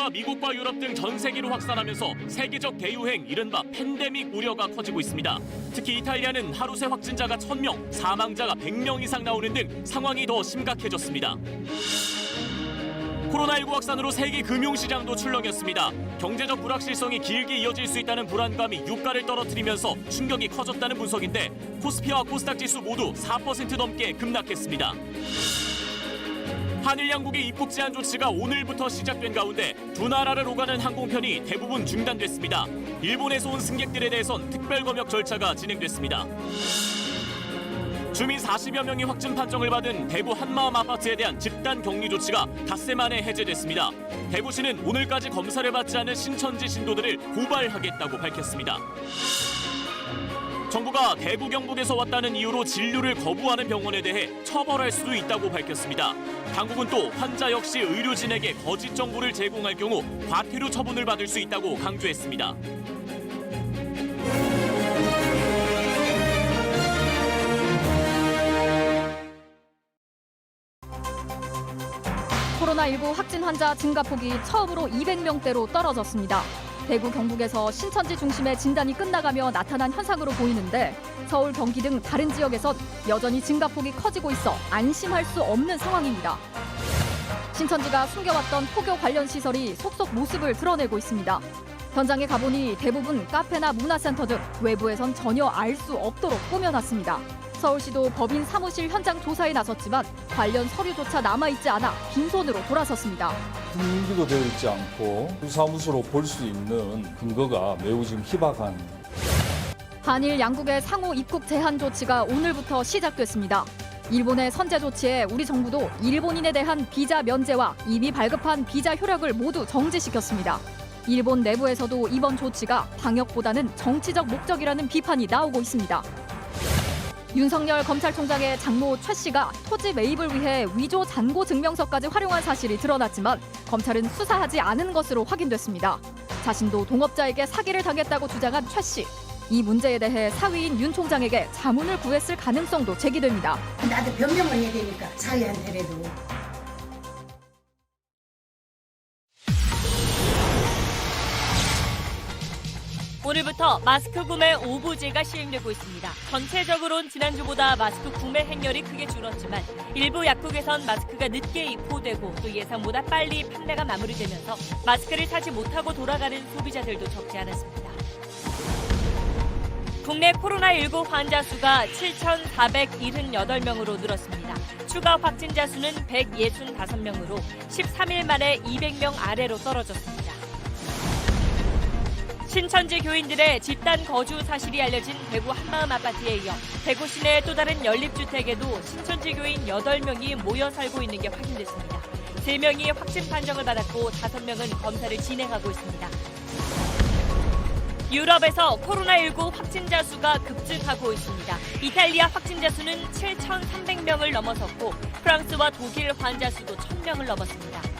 인도가 미국과 유럽 등 전 세계로 확산하면서 세계적 대유행 이른바 팬데믹 우려가 커지고 있습니다. 특히 이탈리아는 하루 새 확진자가 1,000명, 사망자가 100명 이상 나오는 등 상황이 더 심각해졌습니다. 코로나19 확산으로 세계 금융시장도 출렁였습니다. 경제적 불확실성이 길게 이어질 수 있다는 불안감이 유가를 떨어뜨리면서 충격이 커졌다는 분석인데 코스피와 코스닥 지수 모두 4% 넘게 급락했습니다. 한일 양국의 입국 제한 조치가 오늘부터 시작된 가운데 두 나라를 오가는 항공편이 대부분 중단됐습니다. 일본에서 온 승객들에 대해선 특별검역 절차가 진행됐습니다. 주민 40여 명이 확진 판정을 받은 대구 한마음 아파트에 대한 집단 격리 조치가 닷새 만에 해제됐습니다. 대구시는 오늘까지 검사를 받지 않은 신천지 신도들을 고발하겠다고 밝혔습니다. 정부가 대구 경북에서 왔다는 이유로 진료를 거부하는 병원에 대해 처벌할 수도 있다고 밝혔습니다. 당국은 또 환자 역시 의료진에게 거짓 정보를 제공할 경우 과태료 처분을 받을 수 있다고 강조했습니다. 코로나19 확진 환자 증가폭이 처음으로 200명대로 떨어졌습니다. 대구, 경북에서 신천지 중심의 진단이 끝나가며 나타난 현상으로 보이는데 서울, 경기 등 다른 지역에선 여전히 증가폭이 커지고 있어 안심할 수 없는 상황입니다. 신천지가 숨겨왔던 포교 관련 시설이 속속 모습을 드러내고 있습니다. 현장에 가보니 대부분 카페나 문화센터 등 외부에선 전혀 알 수 없도록 꾸며놨습니다. 서울시도 법인 사무실 현장 조사에 나섰지만 관련 서류조차 남아있지 않아 빈손으로 돌아섰습니다. 등기도 되어 있지 않고 사무소로 볼 수 있는 근거가 매우 지금 희박한. 한일 양국의 상호 입국 제한 조치가 오늘부터 시작됐습니다. 일본의 선제 조치에 우리 정부도 일본인에 대한 비자 면제와 이미 발급한 비자 효력을 모두 정지시켰습니다. 일본 내부에서도 이번 조치가 방역보다는 정치적 목적이라는 비판이 나오고 있습니다. 윤석열 검찰총장의 장모 최 씨가 토지 매입을 위해 위조 잔고 증명서까지 활용한 사실이 드러났지만 검찰은 수사하지 않은 것으로 확인됐습니다. 자신도 동업자에게 사기를 당했다고 주장한 최 씨. 이 문제에 대해 사위인 윤 총장에게 자문을 구했을 가능성도 제기됩니다. 나도 변명을 해야 되니까 사위한테라도. 오늘부터 마스크 구매 오부제가 시행되고 있습니다. 전체적으로는 지난주보다 마스크 구매 행렬이 크게 줄었지만 일부 약국에선 마스크가 늦게 입고되고 또 예상보다 빨리 판매가 마무리되면서 마스크를 사지 못하고 돌아가는 소비자들도 적지 않았습니다. 국내 코로나19 환자 수가 7,478명으로 늘었습니다. 추가 확진자 수는 165명으로 13일 만에 200명 아래로 떨어졌습니다. 신천지 교인들의 집단 거주 사실이 알려진 대구 한마음 아파트에 이어 대구 시내 또 다른 연립주택에도 신천지 교인 8명이 모여 살고 있는 게 확인됐습니다. 3명이 확진 판정을 받았고 5명은 검사를 진행하고 있습니다. 유럽에서 코로나19 확진자 수가 급증하고 있습니다. 이탈리아 확진자 수는 7,300명을 넘어섰고 프랑스와 독일 환자 수도 1,000명을 넘었습니다.